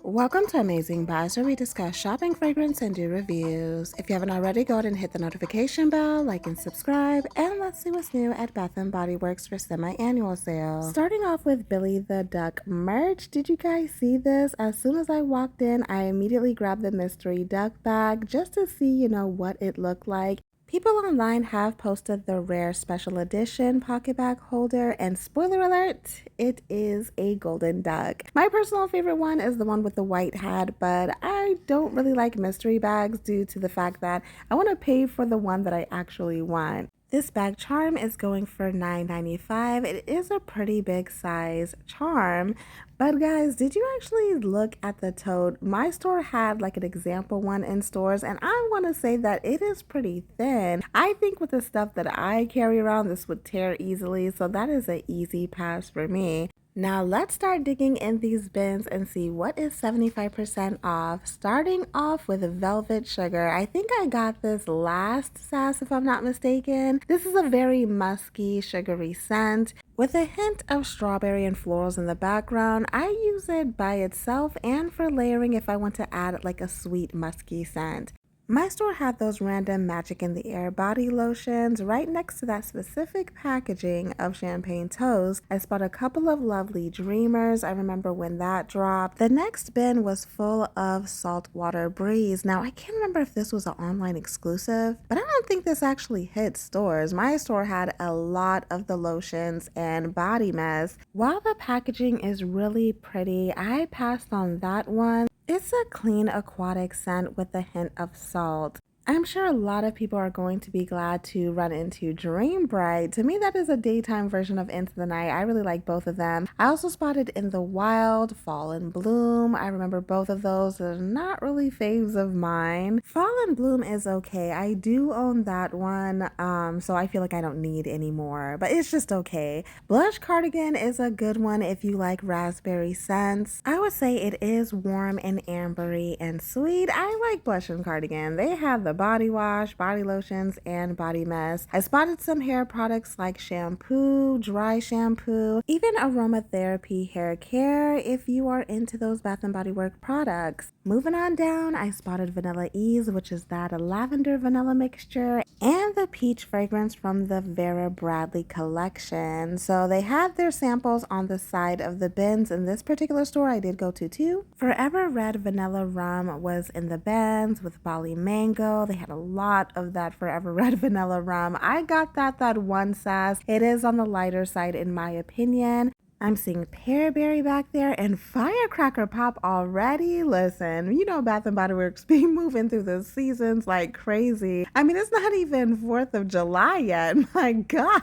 Welcome to Amazing Buys, where we discuss shopping, fragrance, and do reviews. If you haven't already, go ahead and hit the notification bell, like and subscribe, and let's see what's new at Bath and Bodyworks for semi-annual sale. Starting off with Billy the Duck merch. Did you guys see this? As soon as I walked in, I immediately grabbed the mystery duck bag just to see, what it looked like. People online have posted the rare special edition pocket bag holder, and spoiler alert, it is a golden duck. My personal favorite one is the one with the white hat, but I don't really like mystery bags due to the fact that I want to pay for the one that I actually want. This bag charm is going for $9.95. It is a pretty big size charm. But guys, did you actually look at the tote? My store had like an example one in stores, and I want to say that it is pretty thin. I think with the stuff that I carry around, this would tear easily, so that is an easy pass for me. Now let's start digging in these bins and see what is 75% off. Starting off with Velvet Sugar. I think I got this last SAS if I'm not mistaken. This is a very musky, sugary scent with a hint of strawberry and florals in the background. I use it by itself and for layering if I want to add like a sweet musky scent. My store had those random Magic in the Air body lotions right next to that specific packaging of champagne toast. I spot a couple of lovely dreamers. I remember when that dropped. The next bin was full of Saltwater Breeze. Now, I can't remember if this was an online exclusive, but I don't think this actually hit stores. My store had a lot of the lotions and body mist. While the packaging is really pretty, I passed on that one. It's a clean aquatic scent with a hint of salt. I'm sure a lot of people are going to be glad to run into Dream Bright. To me, that is a daytime version of Into the Night. I really like both of them. I also spotted In the Wild, Fall and Bloom. I remember both of those. They're not really faves of mine. Fall and Bloom is okay. I do own that one, so I feel like I don't need any more, but it's just okay. Blush Cardigan is a good one if you like raspberry scents. I would say it is warm and ambery and sweet. I like Blush and Cardigan. They have the body wash, body lotions, and body mist. I spotted some hair products like shampoo, dry shampoo, even aromatherapy hair care if you are into those Bath and Body Works products. Moving on down, I spotted Vanilla Ease, which is that lavender vanilla mixture, and the peach fragrance from the Vera Bradley collection. So they had their samples on the side of the bins. In this particular store I did go to too. Forever Red Vanilla Rum was in the bins with Bali Mango. They had a lot of that Forever Red Vanilla Rum. I got that one SAS. It is on the lighter side in my opinion. I'm seeing Pearberry back there and Firecracker Pop already. Listen, Bath and Body Works be moving through the seasons like crazy. I mean, it's not even 4th of July yet. My gosh.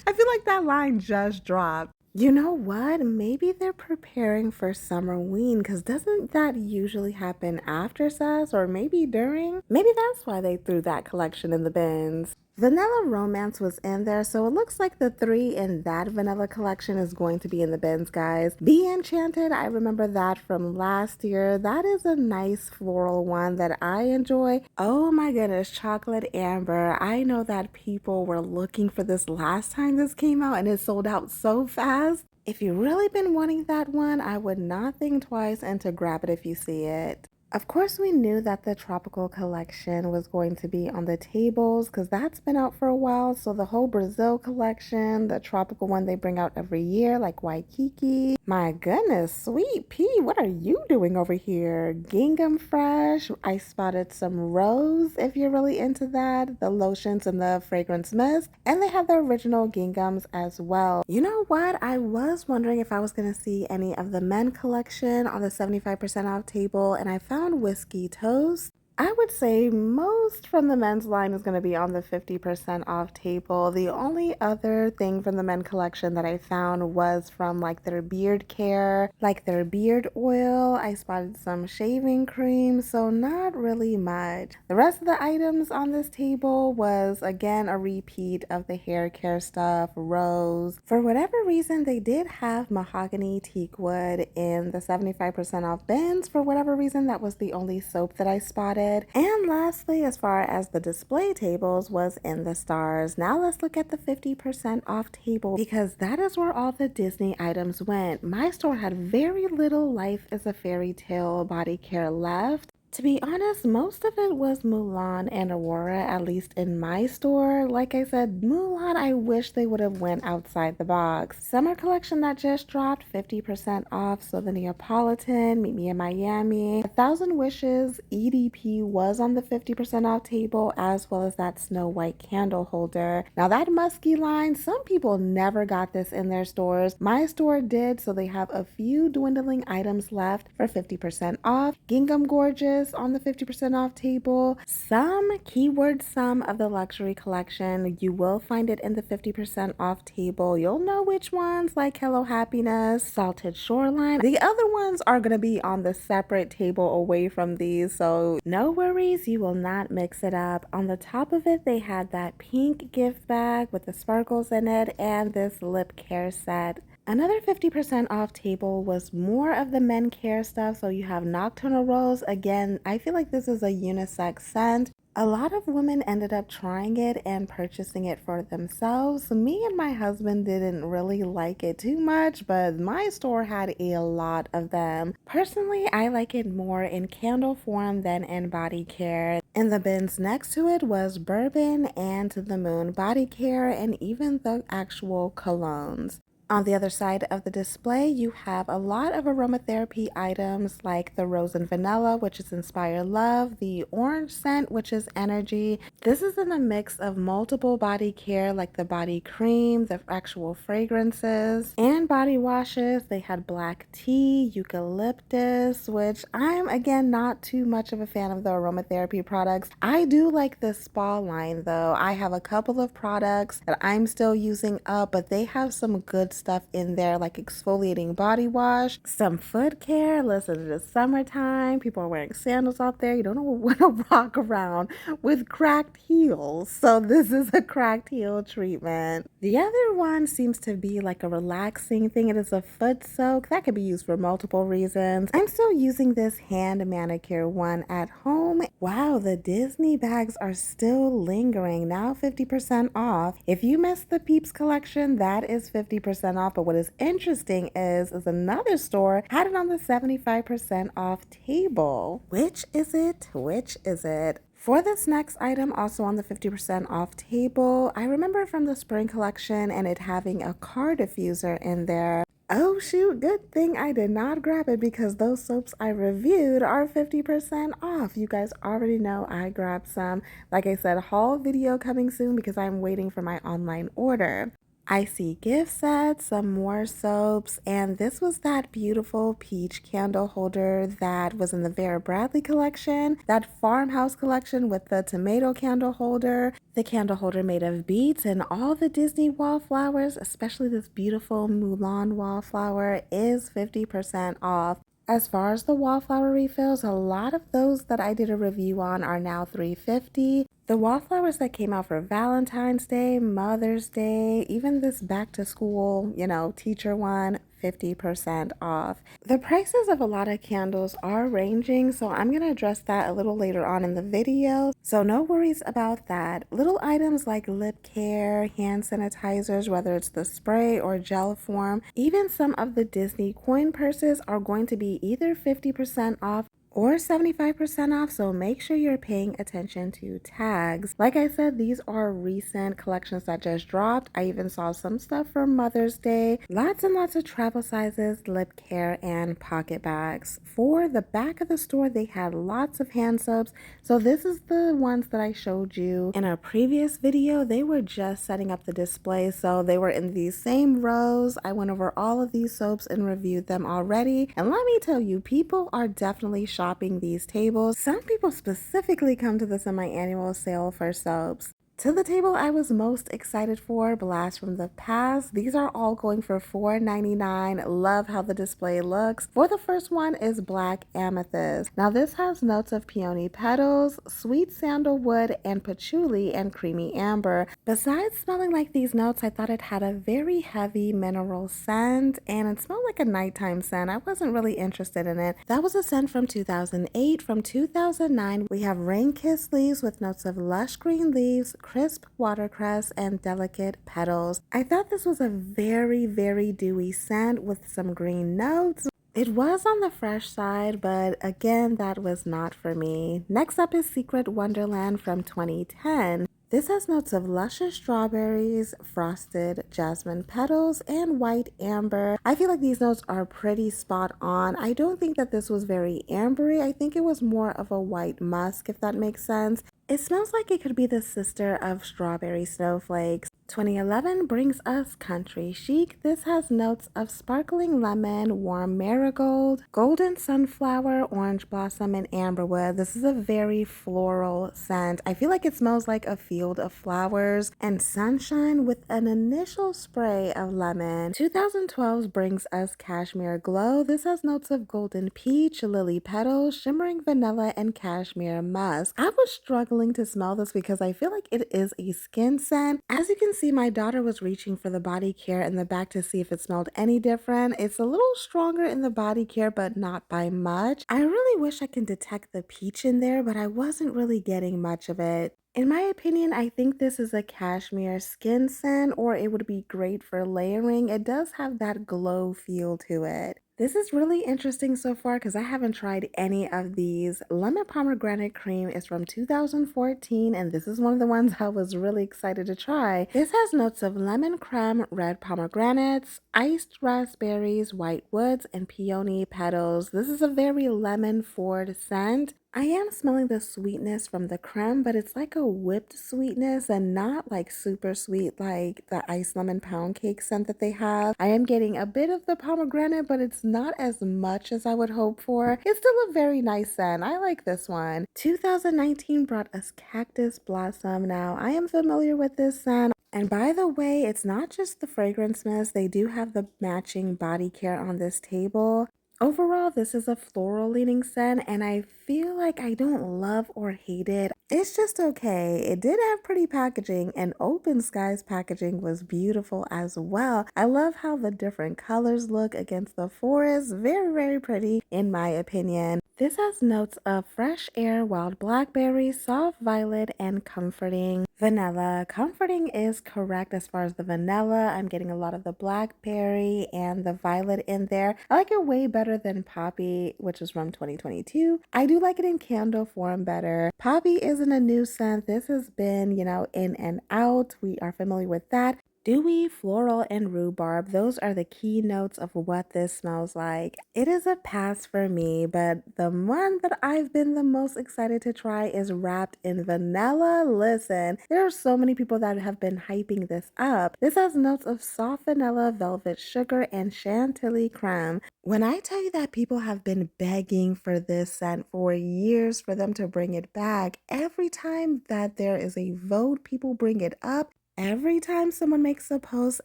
I feel like that line just dropped. You know what? Maybe they're preparing for Summerween, because doesn't that usually happen after SAS or maybe during? Maybe that's why they threw that collection in the bins. Vanilla Romance was in there, so it looks like the 3 in that vanilla collection is going to be in the bins, guys. Be Enchanted, I remember that from last year. That is a nice floral one that I enjoy. Oh my goodness, Chocolate Amber. I know that people were looking for this last time this came out and it sold out so fast. If you've really been wanting that one, I would not think twice and to grab it if you see it. Of course, we knew that the tropical collection was going to be on the tables because that's been out for a while. So the whole Brazil collection, the tropical one they bring out every year, like Waikiki. My goodness, Sweet Pea, what are you doing over here? Gingham Fresh. I spotted some Rose if you're really into that. The lotions and the fragrance mist. And they have the original ginghams as well. You know what? I was wondering if I was going to see any of the men collection on the 75% off table, and I found Whiskey Toast. I would say most from the men's line is going to be on the 50% off table. The only other thing from the men collection that I found was from like their beard care, like their beard oil. I spotted some shaving cream, so not really much. The rest of the items on this table was again a repeat of the hair care stuff, Rose. For whatever reason, they did have mahogany teak wood in the 75% off bins. For whatever reason, that was the only soap that I spotted. it. And lastly, as far as the display tables, was in the stars. Now let's look at the 50% off table because that is where all the Disney items went. My store had very little Life is a Fairy Tale body care left. To be honest, most of it was Mulan and Aurora, at least in my store. Like I said, Mulan, I wish they would have went outside the box. Summer collection that just dropped, 50% off. So the Neapolitan, Meet Me in Miami, 1,000 Wishes, EDP was on the 50% off table, as well as that Snow White candle holder. Now that musky line, some people never got this in their stores. My store did, so they have a few dwindling items left for 50% off. Gingham Gorgeous on the 50% off table. Some of the luxury collection, you will find it in the 50% off table. You'll know which ones, like Hello Happiness, Salted Shoreline. The other ones are going to be on the separate table away from these, so no worries, you will not mix it up. On the top of it, they had that pink gift bag with the sparkles in it and this lip care set. Another 50% off table was more of the men care stuff. So you have Nocturnal Rose. Again, I feel like this is a unisex scent. A lot of women ended up trying it and purchasing it for themselves. Me and my husband didn't really like it too much, but my store had a lot of them. Personally, I like it more in candle form than in body care. In the bins next to it was Bourbon and To the Moon body care and even the actual colognes. On the other side of the display, you have a lot of aromatherapy items like the Rose and Vanilla, which is Inspire Love, the Orange scent, which is Energy. This is in a mix of multiple body care like the body cream, the actual fragrances, and body washes. They had black tea, eucalyptus, which I'm again not too much of a fan of the aromatherapy products. I do like the spa line though. I have a couple of products that I'm still using up, but they have some good stuff in there like exfoliating body wash, some foot care. Listen, it's summertime, people are wearing sandals out there. You don't want to walk around with cracked heels, so this is a cracked heel treatment. The other one seems to be like a relaxing thing. It is a foot soak that could be used for multiple reasons. I'm still using this hand manicure one at home. Wow, the Disney bags are still lingering, now 50% off. If you missed the Peeps collection, that is 50% off. But what is interesting is another store had it on the 75% off table. Which is it? Which is it? For this next item, also on the 50% off table, I remember from the spring collection and it having a car diffuser in there. Oh shoot, good thing I did not grab it because those soaps I reviewed are 50% off. You guys already know I grabbed some. Like I said, haul video coming soon because I'm waiting for my online order. I see gift sets, some more soaps, and this was that beautiful peach candle holder that was in the Vera Bradley collection, that farmhouse collection with the tomato candle holder, the candle holder made of beets, and all the Disney wallflowers, especially this beautiful Mulan wallflower, is 50% off. As far as the wallflower refills, a lot of those that I did a review on are now $3.50. The wallflowers that came out for Valentine's Day, Mother's Day, even this back to school, teacher one, 50% off. The prices of a lot of candles are ranging, so I'm going to address that a little later on in the video. So no worries about that. Little items like lip care, hand sanitizers, whether it's the spray or gel form, even some of the Disney coin purses are going to be either 50% off or 75% off, so make sure you're paying attention to tags. Like I said, these are recent collections that just dropped. I even saw some stuff for Mother's Day. Lots and lots of travel sizes, lip care, and pocket bags. For the back of the store, they had lots of hand soaps. So this is the ones that I showed you in a previous video. They were just setting up the display, so they were in these same rows. I went over all of these soaps and reviewed them already. And let me tell you, people are definitely shopping these tables. Some people specifically come to the semi-annual sale for soaps. To the table I was most excited for, Blast from the Past. These are all going for $4.99. Love how the display looks. For the first one is Black Amethyst. Now this has notes of peony petals, sweet sandalwood, and patchouli and creamy amber. Besides smelling like these notes, I thought it had a very heavy mineral scent and it smelled like a nighttime scent. I wasn't really interested in it. That was a scent from 2008. From 2009, we have Rain-Kissed Leaves with notes of lush green leaves, crisp watercress, and delicate petals. I thought this was a very, very dewy scent with some green notes. It was on the fresh side, but again, that was not for me. Next up is Secret Wonderland from 2010. This has notes of luscious strawberries, frosted jasmine petals, and white amber. I feel like these notes are pretty spot on. I don't think that this was very ambery. I think it was more of a white musk, if that makes sense. It smells like it could be the sister of Strawberry Snowflakes. 2011 brings us Country Chic. This has notes of sparkling lemon, warm marigold, golden sunflower, orange blossom, and amberwood. This is a very floral scent. I feel like it smells like a field of flowers and sunshine with an initial spray of lemon. 2012 brings us Cashmere Glow. This has notes of golden peach, lily petals, shimmering vanilla, and cashmere musk. I was struggling to smell this because I feel like it is a skin scent. As you can see, my daughter was reaching for the body care in the back to see if it smelled any different. It's a little stronger in the body care, but not by much. I really wish I can detect the peach in there, but I wasn't really getting much of it. In my opinion, I think this is a cashmere skin scent, or it would be great for layering. It does have that glow feel to it. This is really interesting so far because I haven't tried any of these. Lemon Pomegranate Cream is from 2014, and this is one of the ones I was really excited to try. This has notes of lemon creme, red pomegranates, iced raspberries, white woods, and peony petals. This is a very lemon-forward scent. I am smelling the sweetness from the creme, but it's like a whipped sweetness and not like super sweet like the iced lemon pound cake scent that they have. I am getting a bit of the pomegranate, but it's not as much as I would hope for. It's still a very nice scent. I like this one. 2019 brought us Cactus Blossom. Now, I am familiar with this scent. And by the way, it's not just the fragrance mist. They do have the matching body care on this table. Overall, this is a floral leaning scent, and I feel like I don't love or hate it. It's just okay. It did have pretty packaging, and Open Skies packaging was beautiful as well. I love how the different colors look against the forest. Very, very pretty in my opinion. This has notes of fresh air, wild blackberry, soft violet, and comforting vanilla. Comforting is correct as far as the vanilla. I'm getting a lot of the blackberry and the violet in there. I like it way better than Poppy, which is from 2022. I do like it in candle form better. Poppy isn't a new scent. This has been, in and out. We are familiar with that. Dewy, floral, and rhubarb. Those are the key notes of what this smells like. It is a pass for me, but the one that I've been the most excited to try is wrapped in vanilla. Listen, there are so many people that have been hyping this up. This has notes of soft vanilla, velvet sugar, and chantilly creme. When I tell you that people have been begging for this scent for years for them to bring it back, every time that there is a vote, people bring it up. Every time someone makes a post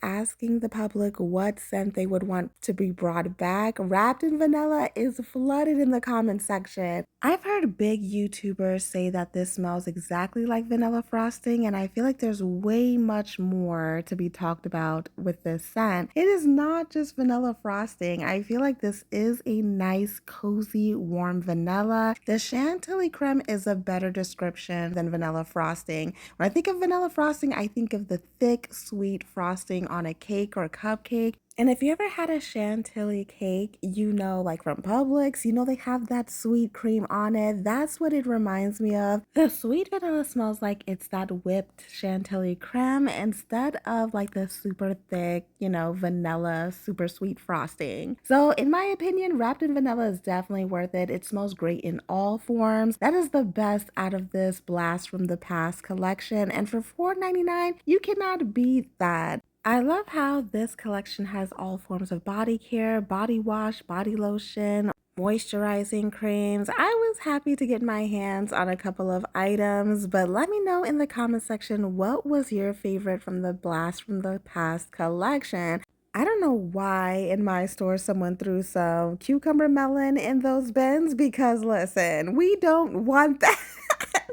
asking the public what scent they would want to be brought back, wrapped in vanilla is flooded in the comment section. I've heard big YouTubers say that this smells exactly like vanilla frosting, and I feel like there's way much more to be talked about with this scent. It is not just vanilla frosting. I feel like this is a nice, cozy, warm vanilla. The chantilly creme is a better description than vanilla frosting. When I think of vanilla frosting, I think of the thick, sweet frosting on a cake or a cupcake. And if you ever had a chantilly cake, like from Publix, they have that sweet cream on it. That's what it reminds me of. The sweet vanilla smells like it's that whipped chantilly creme instead of like the super thick, vanilla, super sweet frosting. So in my opinion, wrapped in vanilla is definitely worth it. It smells great in all forms. That is the best out of this Blast from the Past collection. And for $4.99, you cannot beat that. I love how this collection has all forms of body care, body wash, body lotion, moisturizing creams. I was happy to get my hands on a couple of items, but let me know in the comment section what was your favorite from the Blast from the Past collection. I don't know why in my store someone threw some cucumber melon in those bins because listen, we don't want that.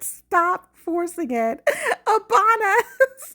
Stop forcing it upon us.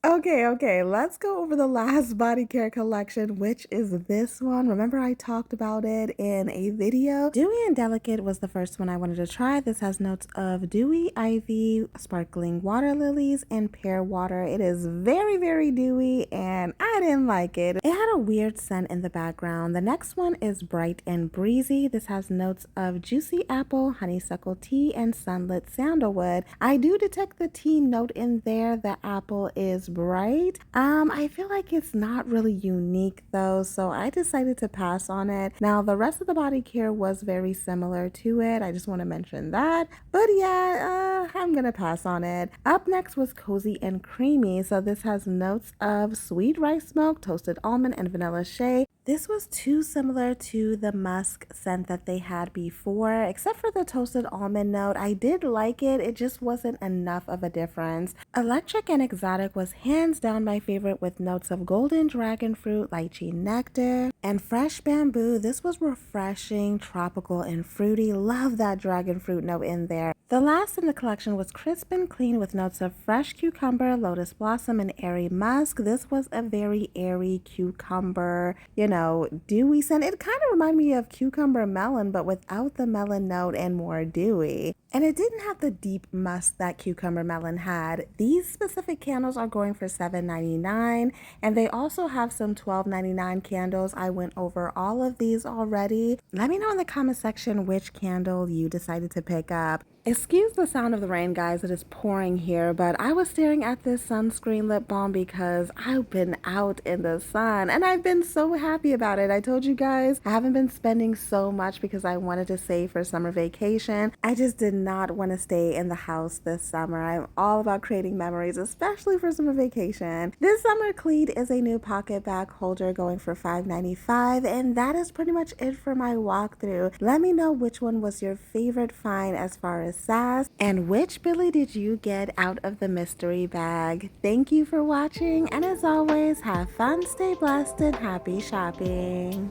Okay, let's go over the last body care collection, which is this one. Remember I talked about it in a video? Dewy and Delicate was the first one I wanted to try. This has notes of dewy ivy, sparkling water lilies, and pear water. It is very, very dewy and I didn't like it. It had a weird scent in the background. The next one is Bright and Breezy. This has notes of juicy apple, honeysuckle tea, and sunlit sandalwood. I do detect the tea note in there. The apple is bright. I feel like it's not really unique though, so I decided to pass on it. Now the rest of the body care was very similar to it. I just want to mention that. But yeah, I'm gonna pass on it. Up next was Cozy and Creamy. So this has notes of sweet rice milk, toasted almond, and vanilla shea. This was too similar to the musk scent that they had before, except for the toasted almond note. I did like it, it just wasn't enough of a difference. Electric and Exotic was hands down my favorite with notes of golden dragon fruit, lychee nectar, and fresh bamboo. This was refreshing, tropical, and fruity. Love that dragon fruit note in there. The last in the collection was Crisp and Clean with notes of fresh cucumber, lotus blossom, and airy musk. This was a very airy cucumber, dewy scent. It kind of reminded me of cucumber melon, but without the melon note and more dewy. And it didn't have the deep musk that cucumber melon had. These specific candles are going for $7.99, and they also have some $12.99 candles. I went over all of these already. Let me know in the comment section which candle you decided to pick up. Excuse the sound of the rain, guys. It is pouring here, but I was staring at this sunscreen lip balm because I've been out in the sun and I've been so happy about it. I told you guys I haven't been spending so much because I wanted to save for summer vacation. I just did not want to stay in the house this summer. I'm all about creating memories, especially for summer vacation. This summer Cleed is a new pocket bag holder going for $5.95, and that is pretty much it for my walkthrough. Let me know which one was your favorite find as far as sass, and which Billy did you get out of the mystery bag. Thank you for watching, and as always, have fun, stay blessed, and happy shopping.